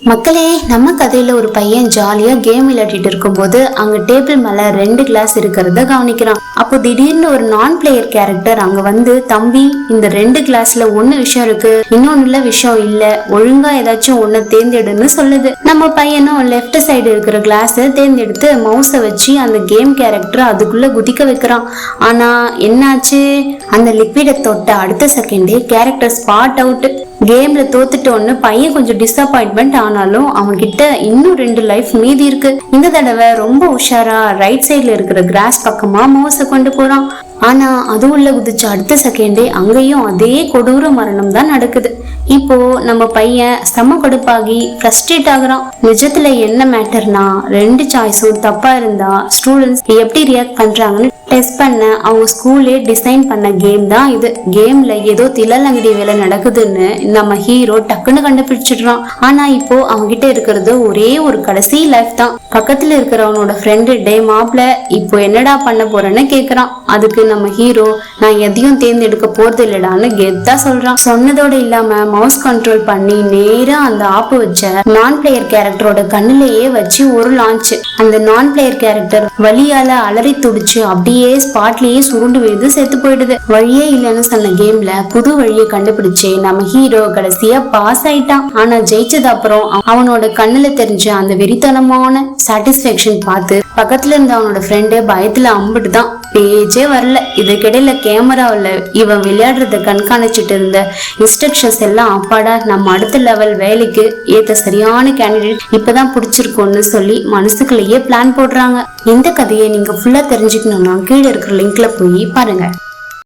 மக்களே, நம்ம கதையில ஒரு பையன் ஜாலியா கேம் விளையாடிட்டு இருக்கும்போது அங்க டேபிள் மேல 2 கிளாஸ் இருக்கிறத கவனிக்கிறான். அப்போ திடீர்னு ஒரு நான் பிளேயர் கேரக்டர் அங்க வந்து, தம்பி, இந்த 2 கிளாஸ்ல ஒண்ணு விஷயம் இருக்கு, இன்னொன்னுல விஷயம் இல்ல, ஒழுங்கா ஏதாச்சும் ஒண்ணு தேர்ந்தெடுன்னு சொல்லுது. நம்ம பையனும் லெப்ட் சைடு இருக்கிற கிளாஸ தேர்ந்தெடுத்து மவுஸை வச்சு அந்த கேம் கேரக்டர் அதுக்குள்ள குதிக்க வைக்கிறான். ஆனா என்னாச்சு, அந்த லிக்விட தொட்ட அடுத்த செகண்டே கேரக்டர் ஸ்பாட் அவுட். கேம்ல தோத்துட்டோன்னு பையன் கொஞ்சம் டிசப்பாயின்மெண்ட் ஆனாலும் அவன் கிட்ட இன்னும் 2 லைஃப் மீதி இருக்கு. இந்த தடவை ரொம்ப உஷாரா ரைட் சைட்ல இருக்கிற கிராஸ் பக்கமா மவுஸை கொண்டு போறான். ஆனா அது உள்ள குதிச்ச அடுத்த செகண்டே அங்கேயும் அதே கொடூர மரணம் தான் நடக்குது. இப்போ நம்ம பையன் செம கடுப்பாகி ஃப்ரஸ்ட்ரேட் ஆகுறான். நிஜத்துல என்ன மேட்டர்னா, 2 சாய்ஸும் தப்பா இருந்தா ஸ்டூடெண்ட்ஸ் எப்படி ரியாக்ட் பண்றாங்கன்னு டெஸ்ட் பண்ண அவங்க ஸ்கூல்லே டிசைன் பண்ண கேம் தான் இது. கேம்ல ஏதோ தில்லலங்கடி வேலை நடக்குதுன்னு நம்ம ஹீரோ டக்குன்னு கண்டுபிடிச்சிடுறான். ஆனா இப்போ அவங்க கிட்ட இருக்கிறது ஒரே ஒரு கடைசி லைஃப் தான். பக்கத்துல இருக்கிறவனோட ஃப்ரெண்டு, டே மாப்ள, இப்போ என்னடா பண்ண போறேன்னு கேக்குறான். அதுக்கு நம்ம ஹீரோ, நான் எதையும் தேர்ந்தெடுக்க போறது இல்லடான்னு கெத்தா சொல்றான். சொன்னதோட இல்லாம மவுஸ் கண்ட்ரோல் பண்ணி நேரா அந்த ஆப்பு வச்ச நான் பிளேயர் கேரக்டரோட கண்ணிலேயே வச்சு ஒரு லான்ச். அந்த நான் பிளேயர் கேரக்டர் வலியால அலறி துடிச்சு அப்படியே ஸ்பாட்லயே சுருண்டு விழுந்து செத்து போயிடுது. வழியே இல்லைன்னு சொன்ன கேம்ல புது வழியை கண்டுபிடிச்சு நம்ம ஹீரோ கடைசியா பாஸ் ஆயிட்டான். ஆனா ஜெயிச்சது அப்புறம் அவனோட கண்ணுல தெரிஞ்ச அந்த வெறித்தனமான சாட்டிஸ்பேக்ஷன் பார்த்து பக்கத்துல இருந்த அவனோட ஃப்ரெண்டு பயத்துல அம்பிட்டுதான், பேச்சே வரல. இதுக்கிடையில கேமராவில் இவன் விளையாடுறத கண்காணிச்சுட்டு இருந்த இன்ஸ்ட்ரக்ஷன்ஸ் எல்லாம், அப்பாடா, நம்ம அடுத்த லெவல் வேலைக்கு ஏத்த சரியான கேண்டிடேட் இப்பதான் பிடிச்சிருக்கோன்னு சொல்லி மனசுக்குள்ளேயே பிளான் போடுறாங்க. இந்த கதையை நீங்க ஃபுல்லா தெரிஞ்சுக்கணும்னா கீழே இருக்கிற லிங்க்ல போய் பாருங்க.